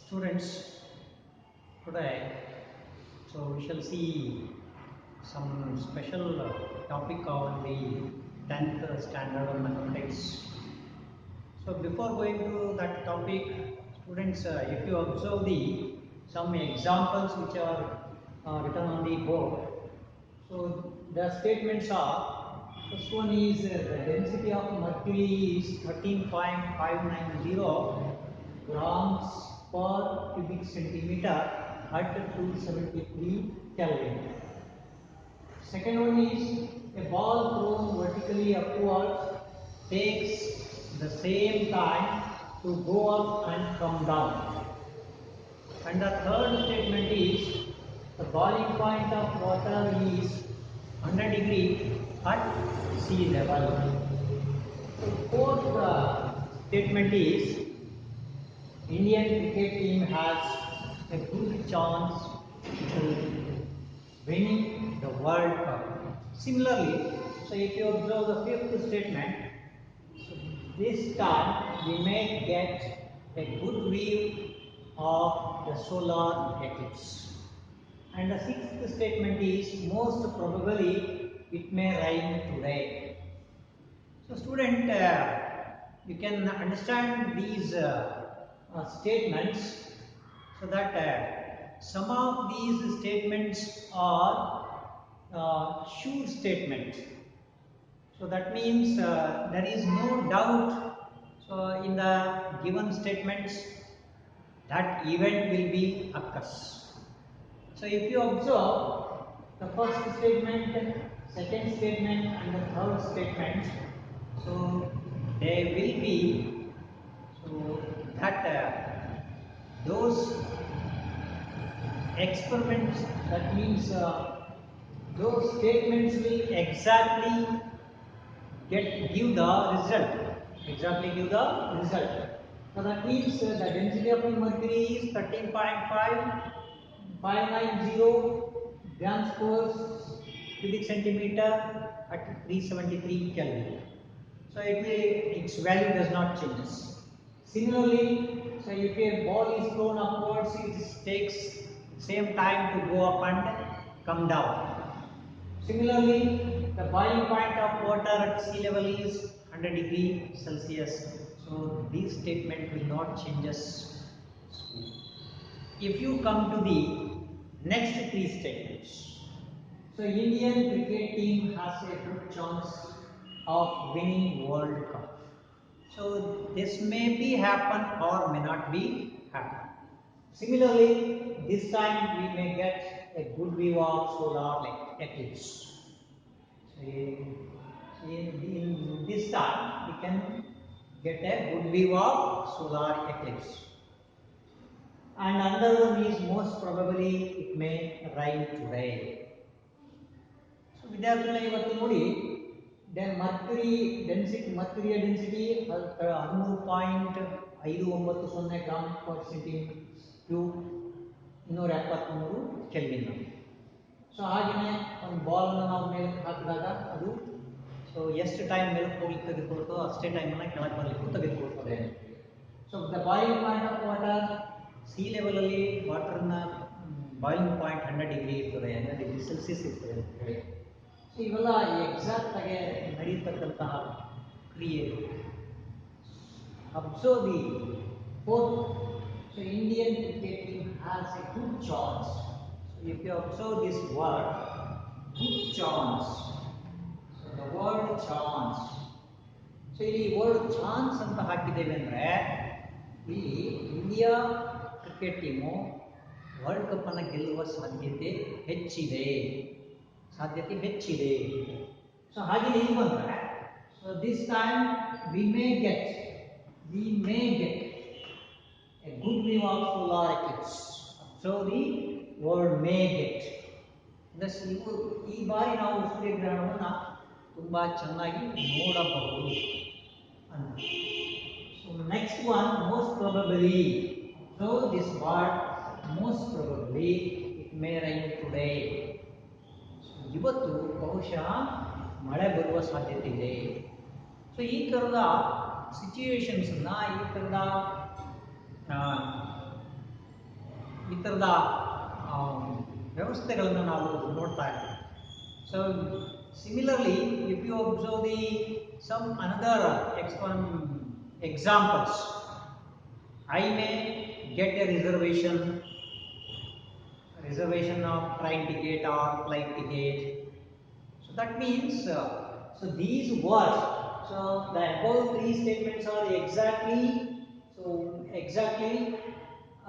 Students, today, we shall see some special topic on the 10th standard of mathematics. So before going to that topic, students, if you observe the some examples which are written on the board, so the statements are, first one is the density of mercury is 13.590 grams per cubic centimeter at 273 Kelvin. Second one is a ball thrown vertically upwards takes the same time to go up and come down. And the third statement is the boiling point of water is 100 degree at sea level. So fourth statement is Indian cricket team has a good chance to winning the World Cup. Similarly, so if you observe the fifth statement, so this time we may get a good view of the solar eclipse. And the sixth statement is most probably it may rain today. So student, you can understand these statements so that some of these statements are sure statements. So that means there is no doubt. So in the given statements, that event will be occurs. So if you observe the first statement, second statement, and the third statement, so they will be so that those experiments, that means those statements will exactly give the result. Exactly give the result. So that means the density of mercury is 13.590 grams per cubic centimeter at 373 Kelvin. So its value does not change. Similarly, so if a ball is thrown upwards, it takes same time to go up and come down. Similarly, the boiling point of water at sea level is 100 degree Celsius. So this statement will not change us. If you come to the next three statements, so Indian cricket team has a good chance of winning World Cup. So this may be happen or may not be happen. Similarly, this time we may get a good view of solar eclipse. So in this time we can get a good view of solar eclipse. And another one is most probably it may rain today. So ವಿದ್ಯಾರ್ಥಿಗಳೇ ಇವತ್ತು ನೋಡಿ ಮರ್ಕ್ಯುರಿಯ density 13.590 gram per centimetre cube 273 kelvin. So ಹಾಗೆಯೇ ಒಂದು ball ಅನ್ನು ನಾವು ಮೇಲಕ್ಕೆ ಹಾಕಿದಾಗ ಅದು ಸೊ ಎಷ್ಟು ಟೈಮ್ ಮೇಲಕ್ಕೆ ಹೋಗ್ಲಿಕ್ಕೆ ತೆಗೆದುಕೊಳ್ತೋ ಅಷ್ಟೇ ಟೈಮನ್ನು ಕೆಳಗೆ ಬರಲಿಕ್ಕೂ ತೆಗೆದುಕೊಳ್ತದೆ. So the boiling point of water sea ಲೆವೆಲಲ್ಲಿ ವಾಟರ್ನ ಬಾಯಿಲಿಂಗ್ ಪಾಯಿಂಟ್ 100 ಡಿಗ್ರಿ ಇರ್ತದೆ, 100 ಡಿಗ್ರಿ ಸೆಲ್ಸಿಯಸ್ ಇರ್ತದೆ ಅಂತ ಹೇಳಿ. ಸೊ ಇವೆಲ್ಲ ಎಕ್ಸಾಕ್ಟ್ ಆಗಿ ನಡೆಯತಕ್ಕಂತಹ ಕ್ರಿಯೆ. Observe the fourth, so Indian cricket team has A good chance. If you observe this word, good chance. So the word chance. So ಇಲ್ಲಿ word chance ಅಂತ ಹಾಕಿದ್ದೇವೆ ಅಂದ್ರೆ ಇಲ್ಲಿ India cricket team world cup ಅನ್ನು ಗೆಲ್ಲುವ ಸಾಧ್ಯತೆ ಹೆಚ್ಚಿದೆ. ಸೊ ಹಾಗೆ ಇಲ್ಲಿ ಬಂದ್ರೆ so this time we may get a good view of solar eclipse. So the word may get. Thus ಈ ಬಾರಿ ನಾವು ಸೂರ್ಯಗ್ರಹಣವನ್ನು ತುಂಬಾ ಚೆನ್ನಾಗಿ ನೋಡಬಹುದು ಅಂತ. So next one, most probably. So this word most probably it may rain today. ಇವತ್ತು ಬಹುಶಃ ಮಳೆ ಬರುವ ಸಾಧ್ಯತೆ ಇದೆ. ಸೊ ಈ ಥರದ ಸಿಚುವೇಶನ್ಸನ್ನು, ಈ ಥರದ ಈ ಥರದ ವ್ಯವಸ್ಥೆಗಳನ್ನು ನಾವು ನೋಡ್ತಾ ಇದ್ದೀವಿ. So similarly if you observe the some another examples, I may get a reservation of train ticket or flight ticket. So that means so these words, so the above three statements are exactly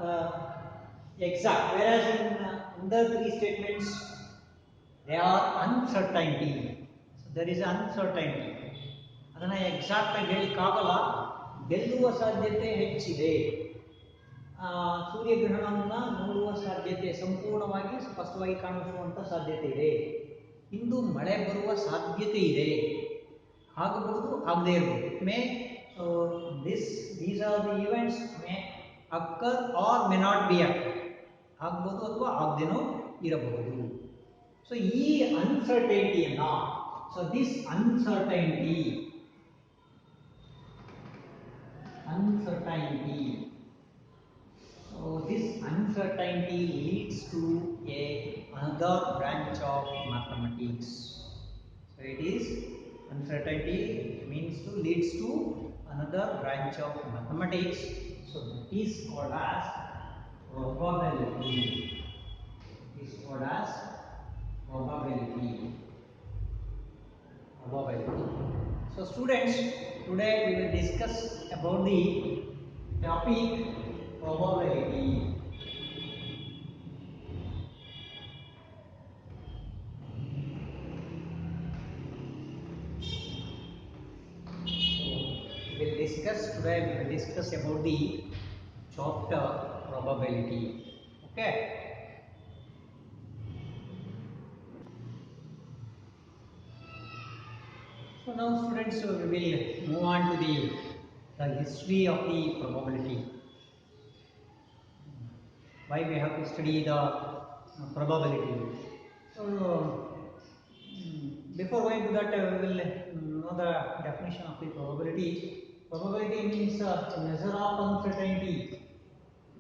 uh, exact, whereas in other three statements they are uncertainty. So there is uncertainty. ಅದನ್ನು exact ಆಗಿ ಹೇಳಲಿಕ್ಕಾಗಲ್ಲ. ಗೆಲ್ಲುವ ಸಾಧ್ಯತೆ ಹೆಚ್ಚಿದೆ, ಸೂರ್ಯಗ್ರಹಣವನ್ನು ನೋಡುವ ಸಾಧ್ಯತೆ, ಸಂಪೂರ್ಣವಾಗಿ ಸ್ಪಷ್ಟವಾಗಿ ಕಾಣಿಸುವಂಥ ಸಾಧ್ಯತೆ ಇದೆ, ಇಂದು ಮಳೆ ಬರುವ ಸಾಧ್ಯತೆ ಇದೆ, ಆಗಬಹುದು ಆಗದೇ ಇರಬಹುದು. May these are the events may occur or may not be occur, ಆಗ್ಬೋದು ಅಥವಾ ಆಗದೇನೋ ಇರಬಹುದು. ಸೊ ಈ ಅನ್ಸರ್ಟೈನಿಟಿಯನ್ನು, so this uncertainty so this uncertainty leads to another branch of mathematics. So it is uncertainty means to leads to another branch of mathematics. So it is called as probability. It is called as probability. So students, today we will discuss about the topic probability. We will discuss about the chapter probability. Okay. So now students, we will move on to the history of the probability. Why we have to study the probability. So before going to that, we will know the definition of the probability. Probability means measure of uncertainty.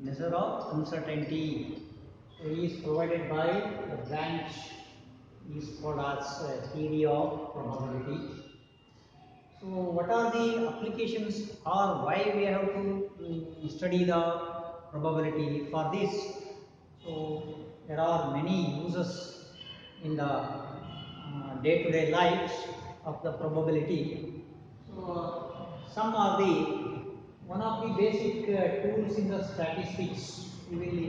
Measure of uncertainty. So is provided by the branch is called as theory of probability. So what are the applications or why we have to study the probability for this? So there are many uses in the day-to-day lives of the probability. So some are the one of the basic tools in the statistics. We will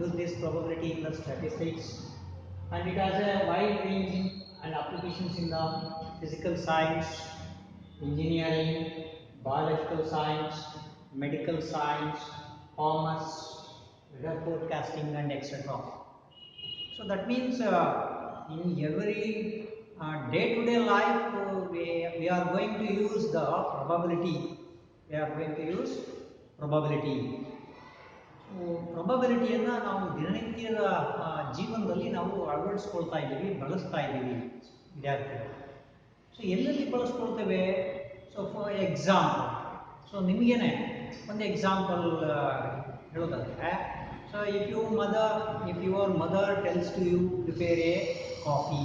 use this probability in the statistics, and it has a wide range and applications in the physical science, engineering, biological science, medical science, commerce, weather forecasting, and etc. So that means in every day-to-day life we are going to use the probability. We are going to use probability. So probabilityಯನ್ನು ನಾವು ದಿನನಿತ್ಯದ ಜೀವನದಲ್ಲಿ ನಾವು ಅಳವಡಿಸ್ಕೊಳ್ತಾ ಇದ್ದೀವಿ, ಬಳಸ್ತಾ ಇದ್ದೀವಿ ವಿದ್ಯಾರ್ಥಿಗಳು. So ಎಲ್ಲೆಲ್ಲಿ ಬಳಸ್ಕೊಳ್ತೇವೆ? ಸೊ ಫಾರ್ ಎಕ್ಸಾಂಪಲ್, ಸೊ ನಿಮಗೇನೆ ಒಂದು ಎಕ್ಸಾಂಪಲ್ ಹೇಳೋದಾದರೆ, so if your mother tells to you prepare a coffee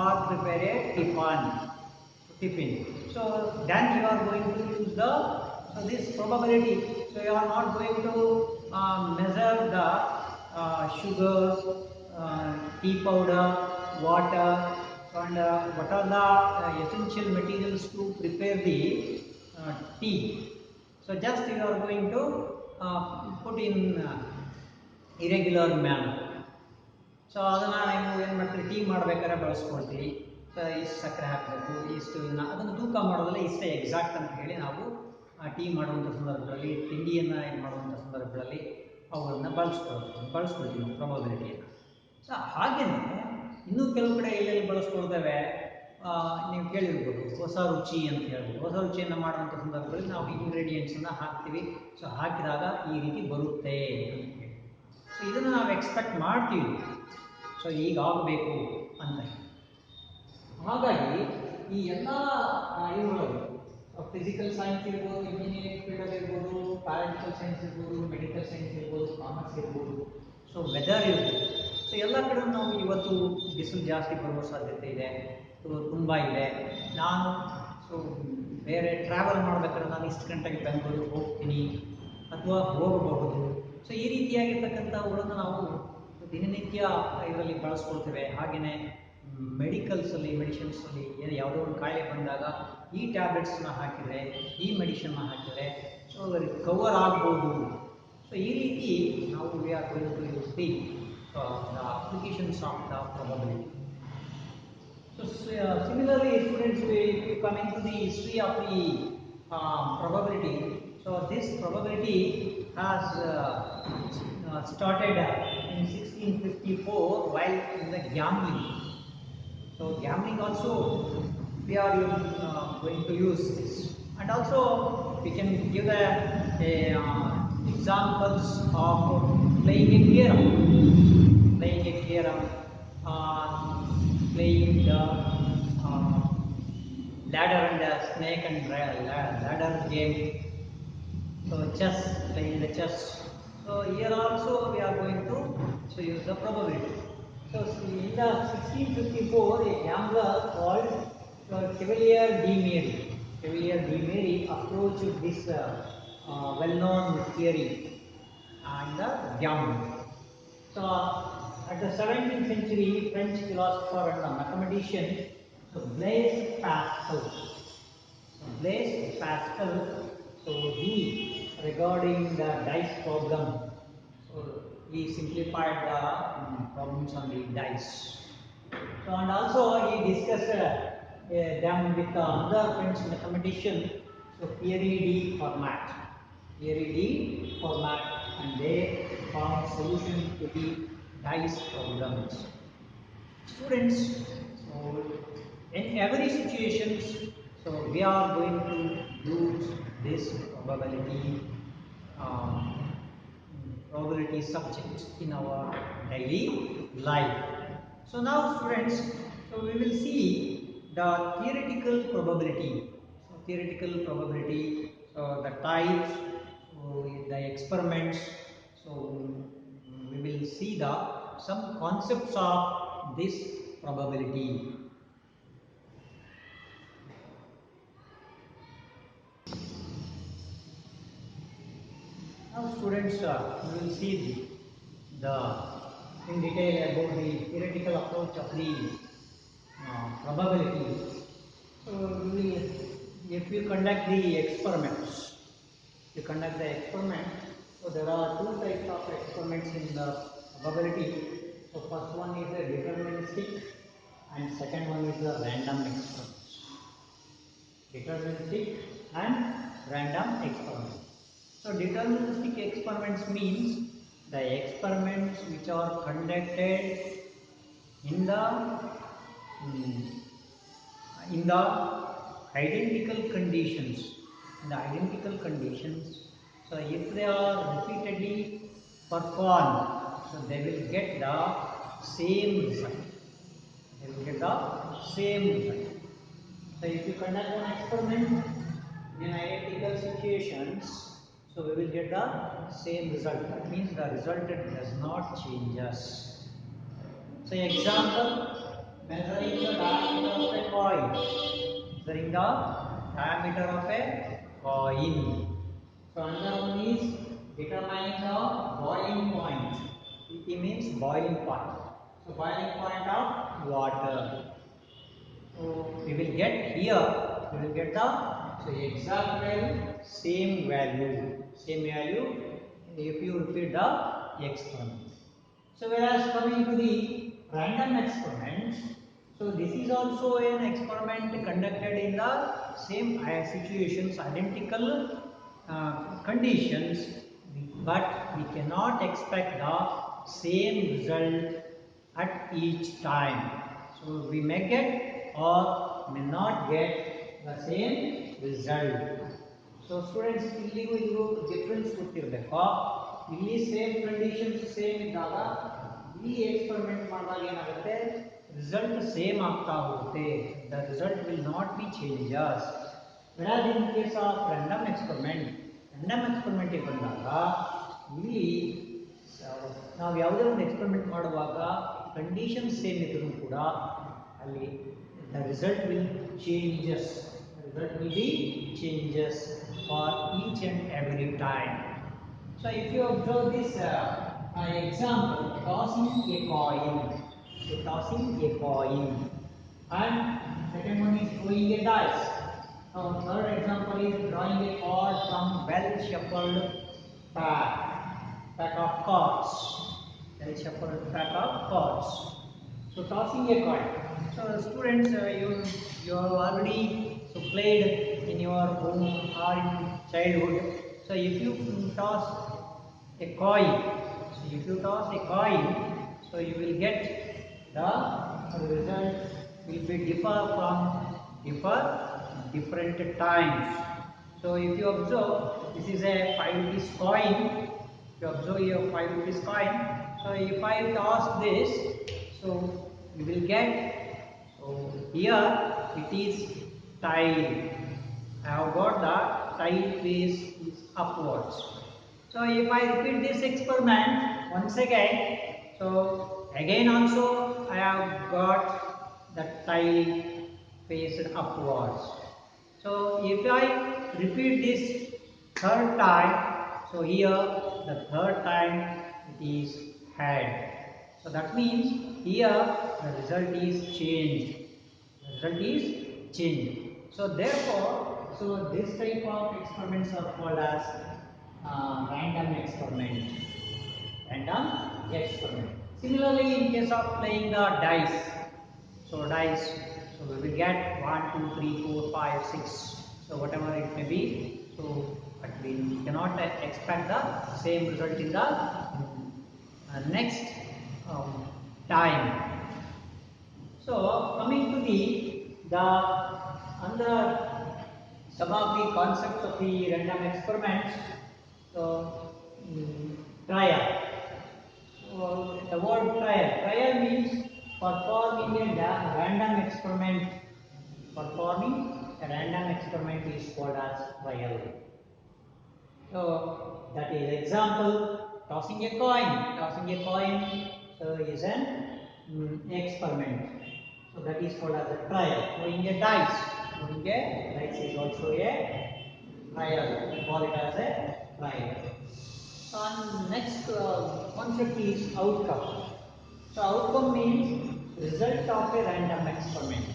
or prepare a tiffin, so then you are going to use this probability. So you are not going to measure the sugar, tea powder, water, and what are the essential materials to prepare the tea. So just you are going to put in irregular manner. So ಅದನ್ನು ನೀವು ಏನು ಮಾಡ್ತೀರಿ, tea ಮಾಡಬೇಕಾದ್ರೆ ಬಳಸ್ಕೊಳ್ತೀವಿ. ಇಷ್ಟು ಸಕ್ಕರೆ ಹಾಕಬೇಕು, ಇಷ್ಟು ಅದನ್ನು ತೂಕ ಮಾಡೋದಲ್ಲ, ಇಷ್ಟೇ ಎಕ್ಸಾಕ್ಟ್ ಅಂತ ಹೇಳಿ ನಾವು ಟೀ ಮಾಡುವಂಥ ಸಂದರ್ಭಗಳಲ್ಲಿ, ತಿಂಡಿಯನ್ನು ಇದು ಮಾಡುವಂಥ ಸಂದರ್ಭಗಳಲ್ಲಿ ಅವುಗಳನ್ನು ಬಳಸ್ಕೊಳ್ತೀವಿ ನಾವು probabilityಯನ್ನು. ಸೊ ಹಾಗೆಯೇ ಇನ್ನೂ ಕೆಲವು ಕಡೆ ಎಲ್ಲೆಲ್ಲಿ ಬಳಸ್ಕೊಳ್ತೇವೆ, ನೀವು ಕೇಳಿರ್ಬೋದು ಹೊಸ ರುಚಿ ಅಂತ ಹೇಳ್ಬೋದು. ಹೊಸ ರುಚಿಯನ್ನು ಮಾಡುವಂಥ ಸಂದರ್ಭದಲ್ಲಿ ನಾವು ಇಂಗ್ರೀಡಿಯೆಂಟ್ಸನ್ನು ಹಾಕ್ತೀವಿ. ಸೊ ಹಾಕಿದಾಗ ಈ ರೀತಿ ಬರುತ್ತೆ ಅಂತ ಹೇಳಿ. ಸೊ ಇದನ್ನು ನಾವು ಎಕ್ಸ್ಪೆಕ್ಟ್ ಮಾಡ್ತೀವಿ, ಸೊ ಈಗ ಆಗಬೇಕು ಅಂತ. ಹಾಗಾಗಿ ಈ ಎಲ್ಲ ಇವುಗಳು ಫಿಸಿಕಲ್ ಸೈನ್ಸ್ ಇರ್ಬೋದು, ಇಂಜಿನಿಯರಿಂಗ್ ಫೀಲ್ಡ್ ಇರ್ಬೋದು, ಪ್ಯಾರಾಮೆಡಿಕಲ್ ಸೈನ್ಸ್ ಇರ್ಬೋದು, ಮೆಡಿಕಲ್ ಸೈನ್ಸ್ ಇರ್ಬೋದು, ಕಾಮರ್ಸ್ ಇರ್ಬೋದು. ಸೊ ವೆದರ್ ಇರ್ಬೋದು. ಸೊ ಎಲ್ಲ ಕಡೆ ನಾವು ಇವತ್ತು ಬಿಸಿಲು ಜಾಸ್ತಿ ಬರುವ ಸಾಧ್ಯತೆ ಇದೆ, ತುಂಬ ಇದೆ. ನಾನು ಸೊ ಬೇರೆ ಟ್ರಾವೆಲ್ ಮಾಡಬೇಕಾದ್ರೆ ನಾನು ಇಷ್ಟು ಗಂಟೆಗೆ ಬೆಂಗಳೂರಿಗೆ ಹೋಗ್ತೀನಿ ಅಥವಾ ಹೋಗಬಹುದು. ಸೊ ಈ ರೀತಿಯಾಗಿರ್ತಕ್ಕಂಥವುಗಳನ್ನು ನಾವು ದಿನನಿತ್ಯ ಇದರಲ್ಲಿ ಬಳಸ್ಕೊಳ್ತೇವೆ. ಹಾಗೆಯೇ ಮೆಡಿಕಲ್ಸಲ್ಲಿ ಮೆಡಿಸಿನ್ಸಲ್ಲಿ ಏನು ಯಾವುದೋ ಒಂದು ಕಾಯಿಲೆ ಬಂದಾಗ ಈ ಟ್ಯಾಬ್ಲೆಟ್ಸನ್ನ ಹಾಕಿದರೆ, ಈ ಮೆಡಿಷನ್ನ ಹಾಕಿದರೆ ಸೊ ಕವರ್ ಆಗ್ಬೋದು. ಸೊ ಈ ರೀತಿ ನಾವು we are going to use the applications of the probability. So similarly, students, if you come into the history of the probability, so this probability has started in 1654 while in the gambling. So gambling also we are going to use this, and also we can give the examples of playing a carom, playing the ladder and snake and ladder game. So chess, playing the chess. So here also we are going to use the probability. So in the 1654, a gambler called Chevalier de Méry approached this well-known theory and the gambling. So at the 17th century, French philosopher and mathematician Blaise Pascal, so he, regarding the dice problem, so he simplified the problems on the dice. So and also he discussed them with another French mathematician, so Pierre de Fermat, and they found solution to the dice problems. Students, so in every situations, so we are going to use this probability subject in our daily life. So now students, so we will see the theoretical probability. So the types, so the experiments. So we will see some concepts of this probability. Now students, we will see in detail about the theoretical approach of the probability. So if you conduct the experiments, so there are two types of experiments in the probability. So first one is a deterministic and second one is a random experiment. So deterministic experiments means the experiments which are conducted in the identical conditions. So if they are repeatedly performed, so they will get the same result. So if you conduct an experiment in identical situations, so we will get the same result. That means the result does not change us. So example, measuring the diameter of a coin. So another one is determining the boiling point. It means boiling point. So boiling point of water. So we will get the exact value, same value if you repeat the experiment. So whereas coming to the random experiments, so this is also an experiment conducted in the same situations, identical conditions, but we cannot expect the same result at each time. So we may get or may not get the same result. So students, illigu difference ಗೊತ್ತಿರಬೇಕು. ಇಲ್ಲಿ same conditions same ಇದ್ದಾಗ ಈ experiment ಮಾಡಿದಾಗ ಏನಾಗುತ್ತೆ, result same ಆಗ್ತಾ ಹೋಗುತ್ತೆ. The result will not be changes. Whereas in case of random experiment ಬಂದಾಗ ಇಲ್ಲಿ ನಾವು ಯಾವುದೇ ಒಂದು ಎಕ್ಸ್ಪೆರಿಮೆಂಟ್ ಮಾಡುವಾಗ ಕಂಡೀಷನ್ ಸೇಮ್ ಇದ್ರೂ ಕೂಡ ಅಲ್ಲಿ the result will be changes for each and every time. So if you observe this example, tossing a coin, and second one is throwing a dice. Now third example is drawing a card from well shuffled pack of cards. Well shuffled pack of cards. So tossing a coin. So students, you have already played in your home or in childhood. So if you toss a coin, so you will get the result will be differ different times. So if you observe, this is a 5 rupees coin. If you observe your 5 rupees coin, so if I toss this, so you will get, so here it is tail. I have got the tail face is upwards. So if I repeat this experiment once again, so again also I have got the tail faced upwards. So if I repeat this third time, so here the third time it is head. So that means here the result is changed. So therefore, so this type of experiments are called as random experiment. Similarly, in case of playing the dice, so we will get 1, 2, 3, 4, 5, 6, so whatever it may be. So but we cannot expect the same result in the next time. So coming to the under some of the concepts of the random experiments. So trial. So the word trial means performing a random experiment. Performing a random experiment is called as trial. So that is example, tossing a coin. So is an experiment. So that is called as a trial. Throwing a dice is also a trial. We call it as a trial. And next concept is outcome. So outcome means result of a random experiment.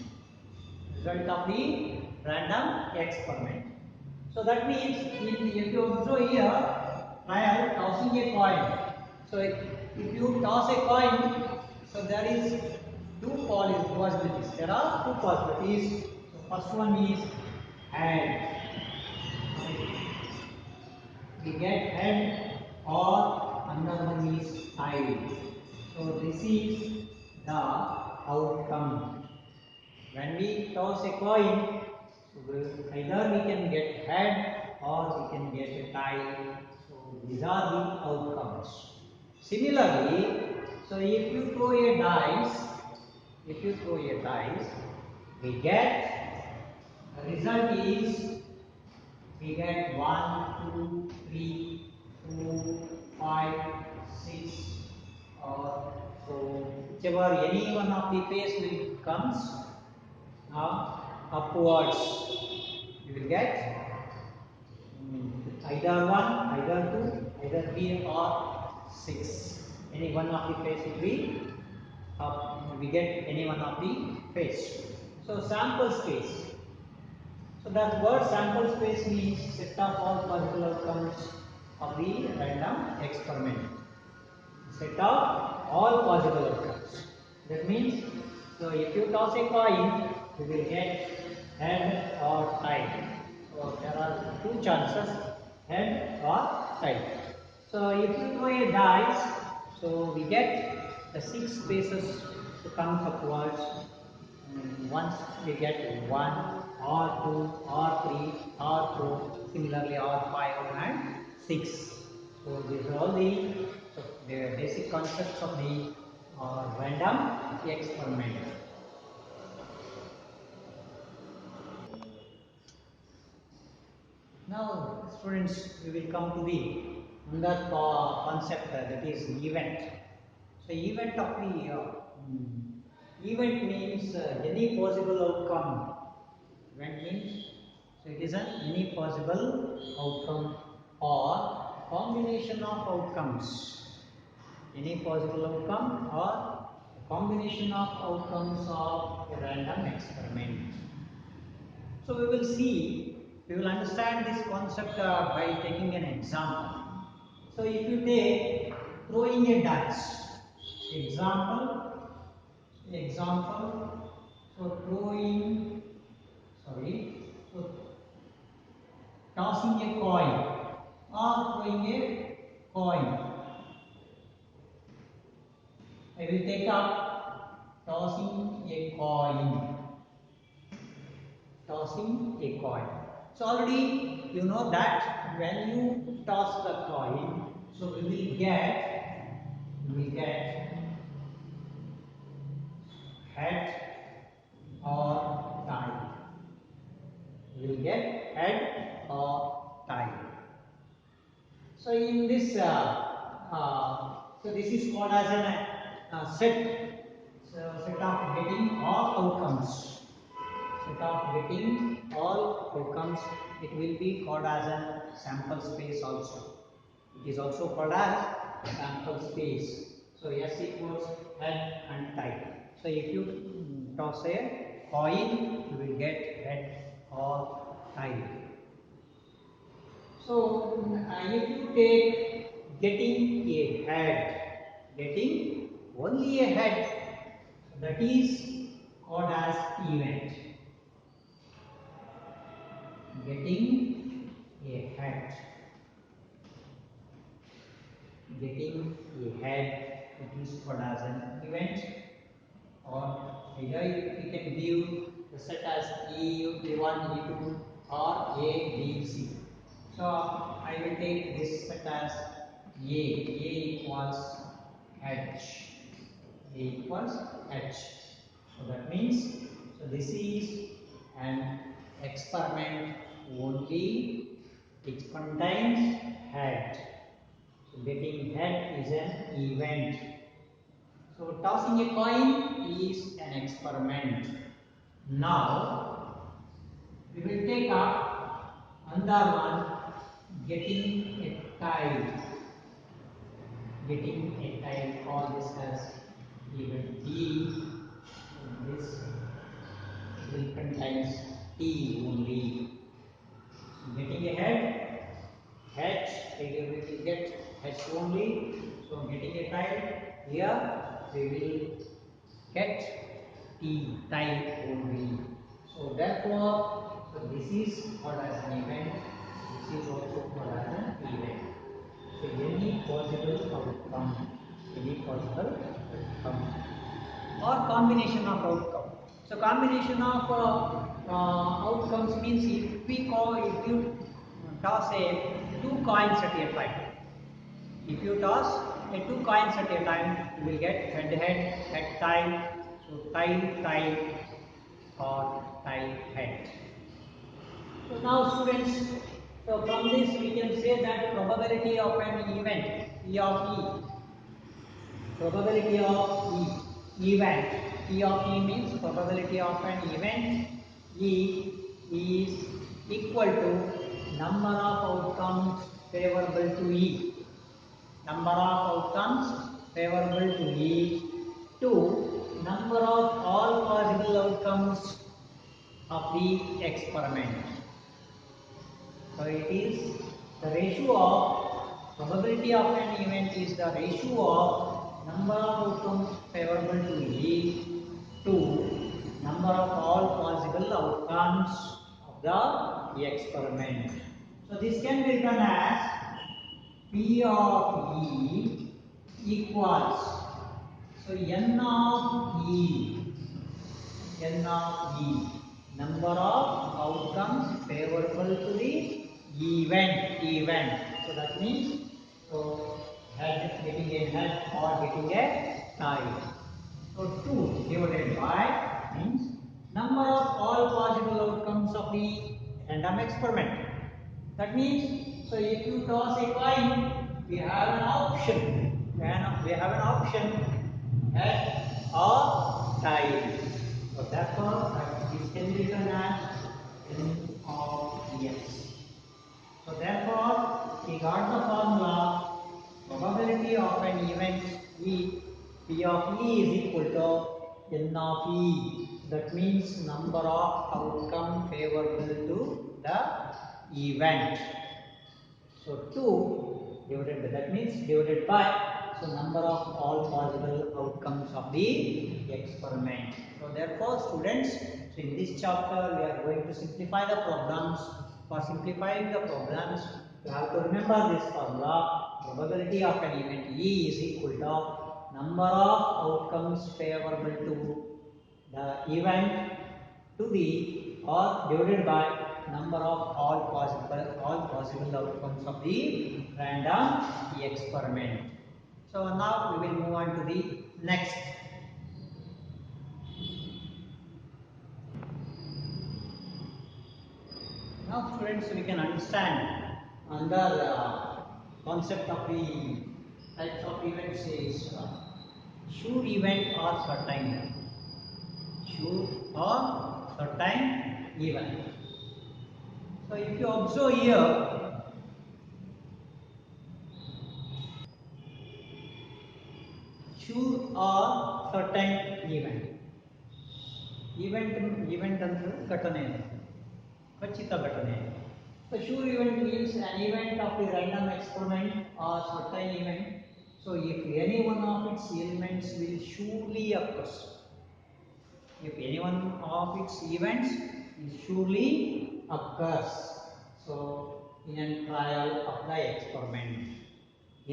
So that means if you observe here, trial tossing a coin. So if you toss a coin, so there is two possibilities. There are two possibilities. So first one is head. We get head, or another one is tail. So this is the outcome. When we toss a coin, either we can get head or we can get a tail. So these are the outcomes. Similarly, so if you throw a dice, we get, the result is, we get 1, 2, 3, 4, 5, 6, or so whichever any one of the face will comes upwards, you will get either 1, either 2, either 3 or 6. Any one of the face will be up. We get any one of the face. So sample space. So that word sample space means set of all possible outcomes of the random experiment. Set of all possible outcomes. That means, so if you toss a coin, you will get head or tail. So there are two chances, head or tail. So if you throw a dice, so we get the 6 spaces to come upwards. Once we get 1 or 2 or 3 or 4, similarly or 5 and 6. So these are all the basic concepts of the random experiment. Now, students, we will come to the another concept that is event. So, event of the event means any possible outcome. Event means so it is an any possible outcome or combination of outcomes. Any possible outcome or combination of outcomes of a random experiment. So we will see, we will understand this concept by taking an example. So if you take throwing a dice, example, so so tossing a coin or throwing a coin. I will take up tossing a coin. So already you know that when you toss the coin, so we will get head or tail. We will get head or tail. So in this, so this is called as an set. So set of getting all outcomes. It will be called as a sample space also. It is also called as sample space. So S equals head and tail. So if you toss a coin, you will get head or tail. So if you take getting a head, getting only a head, that is called as event. Getting a head, it is called as an event, or either you can view the set as E1, E2 or A, B, C. So I will take this set as A equals H. So that means, so this is an experiment only which contains head. So getting head is an event. So tossing a coin is an experiment. Now we will take up another one, getting a tile. Call this as event T. This will contains T only. Getting a head, H, we will get H only. So getting a tile, here we will get T, tile only. So therefore, so this is called as an event. This is also called as an event. So any possible outcome, or combination of outcome. So combination of outcomes means if you toss a two coins at a time. If you toss a two coins at a time, you will get head, tail. So tail, or tail, head. So now students, so from this we can say that probability of an event, P of E. Probability of event. P of E means probability of an event. E is equal to number of outcomes favorable to E. Number of outcomes favorable to E to number of all possible outcomes of the experiment. So it is the ratio of probability of an event is the ratio of number of outcomes favorable to E to number of all possible outcomes of the experiment. So this can be written as P of E equals, so N of E, number of outcomes favorable to the event. So that means, so head, getting a head or getting a tail. So 2 divided by means number of all possible outcomes of the random experiment. That means, so if you toss a coin, we have an option. We have an option head or tail. So therefore, that is can be written as N of S. So therefore, we got the formula. Probability of an event E, P of E is equal to N of E. That means number of outcome favorable to the event. So 2 divided by, that means divided by, so number of all possible outcomes of the experiment. So therefore students, so in this chapter we are going to simplify the problems. For simplifying the programs, you have to remember this formula. Probability of an event E is equal to number of outcomes favorable to the event to the or divided by number of all possible outcomes of the random experiment. So now we will move on to the next. Now students, we can understand under concept of the types of events is sure event or certain. Sure or certain event. So if you observe here, sure or certain event. Event ಅಂದ್ರೆ ಘಟನೆ, ಖಚಿತ ಘಟನೆ. So sure event means an event of the random experiment or certain event. So if any one of its elements will surely occur. If any one of its events will surely occurs. So in a trial of the experiment.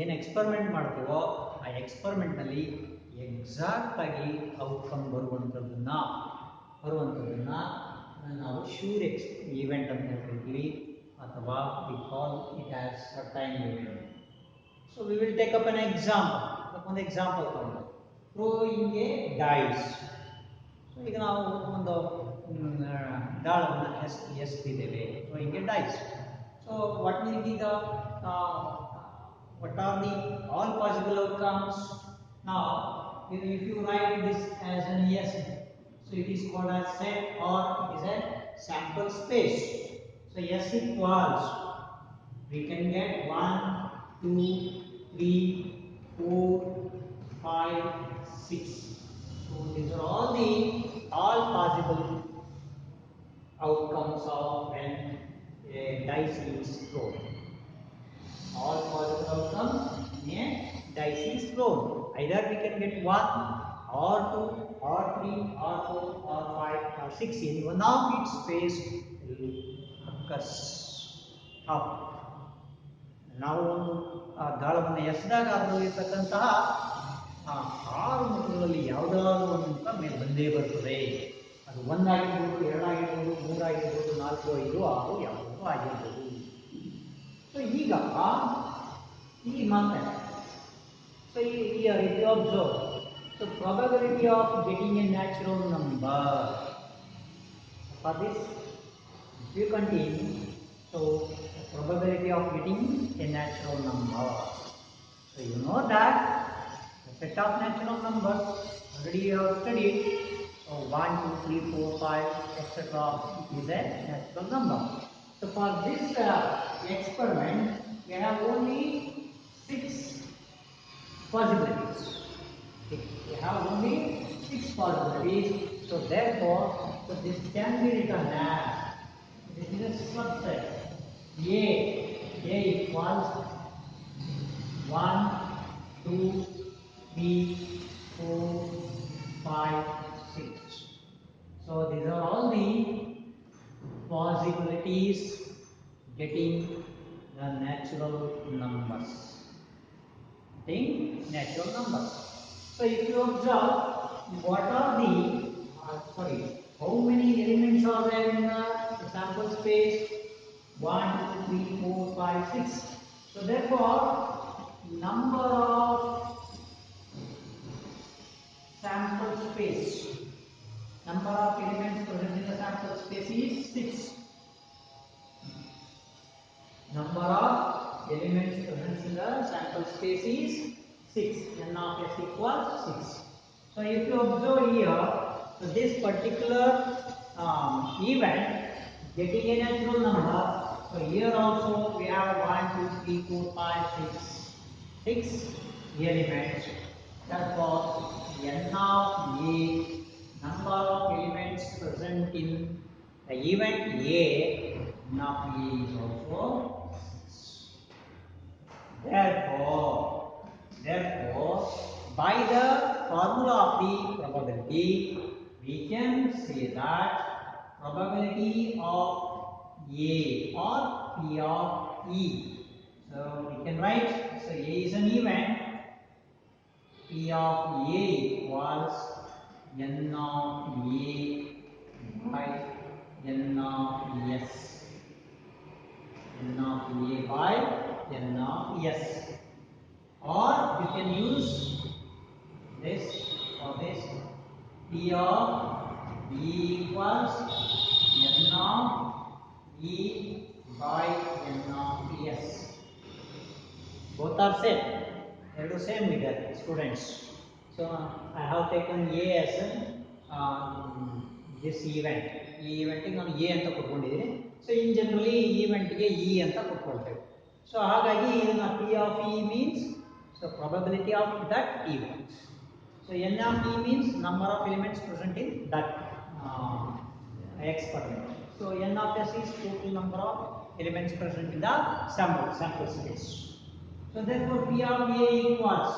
ಏನು experiment ಮಾಡ್ತೀವೋ ಆ ಎಕ್ಸ್ಪರಿಮೆಂಟ್ನಲ್ಲಿ exact ಆಗಿ outcome ಬರುವಂಥದ್ದನ್ನ ನಾವು sure event ಅಂತ ಹೇಳ್ತೀವಿ ಅಥವಾ we call it as certain event. So we will take up an example. ಒಂದು example ತಗೊಂಡು ಥ್ರೋಯಿಂಗ್ ಎ ಡೈಸ್. ಸೊ ಈಗ ನಾವು ಒಂದು ದಾಳವನ್ನು ಎಸ್ತಿದ್ದೇವೆ, throwing a dice. So what will be the what are the all possible outcomes? Now if you write this as an S, so it is called as set or it is a sample space. So S equals, we can get 1 2 3 4 5 6. So these are all possible outcomes of when a dice is thrown. All possible outcomes in a dice is thrown. Either we can get 1 or 2 or 3 or 4 or 5 or 6. Any one of its space will occurs up. ನಾವು ಒಂದು ದಾಳವನ್ನು ಎಸೆದಾಗ ಅದರಲ್ಲಿರ್ತಕ್ಕಂತಹ 6 ಮುಖಗಳಲ್ಲಿ ಯಾವುದಾದ್ರೂ ಒಂದು ಮುಖ ಮೇಲೆ ಬಂದೇ ಬರ್ತದೆ. ಅದು 1 ಆಗಿರ್ಬೋದು, 2 ಆಗಿರ್ಬೋದು, 3 ಆಗಿರ್ಬೋದು, 4 5 6 ಯಾವುದೂ ಆಗಿರ್ಬೋದು. So ಈಗ ಈ ಮಾತಾಡ. So here if you observe, so probability of getting a natural number. For this, if you continue, so the probability of getting a natural number. So you know that the set of natural numbers already you have studied. So 1 2 3 4 5 etc. is a natural number. So for this experiment, we have only 6 possibilities. We have only 6 possibilities. So therefore, so this can be written as, this is a subset. A equals 1 2 3 4 5 6. So these are all the possibilities getting the natural numbers. So if you observe, what are the how many elements are there in the sample space? 1 2 3 4 5 6. So therefore, number of sample space, number of elements present in the sample space is 6. number of elements present in the sample space is 6. N of s equals 6. So if you observe here, so this particular event getting a natural number. So here also we have 1, 2, 3, 4, 5, 6 elements. Therefore, n of a number of elements present in the event A, n of a is also 6. Therefore, by the formula of the probability, we can say that probability of A or P of E. So we can write, so A is an event, P of A equals N of A by N of S. N of A by N of S. Or you can use this for this. P of E equals N of E by N of S. Both are same. ಎರಡು same ಇದೆ students. So I have taken A as this event. ಈ ಇವೆಂಟಿಗೆ ನಾನು A ಅಂತ ಕೊಟ್ಕೊಂಡಿದ್ದೀನಿ. So in generally ಈ ಇವೆಂಟ್ಗೆ E ಅಂತ ಕೊಟ್ಕೊಳ್ತೇವೆ. So ಹಾಗಾಗಿ ಇದನ್ನ P of E means so probability of that event. So N of E means number of elements present in that experiment. So N of S is total number of elements present in the sample space. So therefore P of A equals,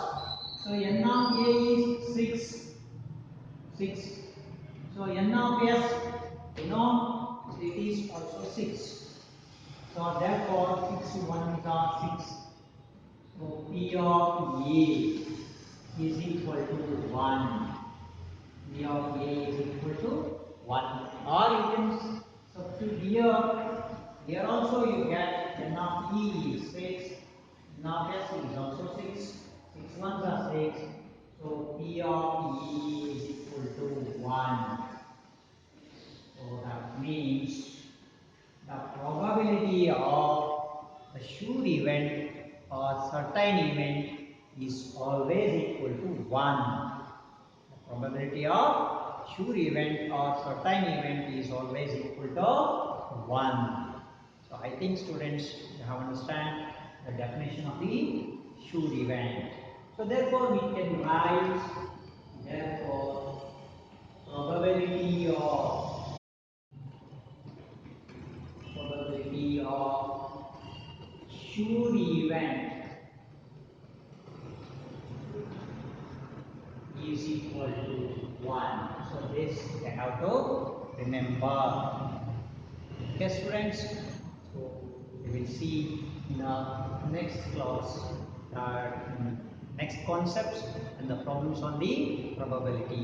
so N of A is 6. So N of S, you know, it is also 6. So therefore 6 1s are 6. So P of A is equal to 1. P of A is equal to 1. Or you can substitute here. Here also you get N of E is 6. N of S is also 6. 6 1s are 6. So P of E is equal to 1. So that means the probability of a sure event or certain event is always equal to 1. The probability of sure event or certain event is always equal to 1. So I think students you have understand the definition of the sure event. So therefore we can write, therefore probability of sure event is equal to 1. So this you have to remember. Okay students, so we will see in the next class next concepts and the problems on the probability.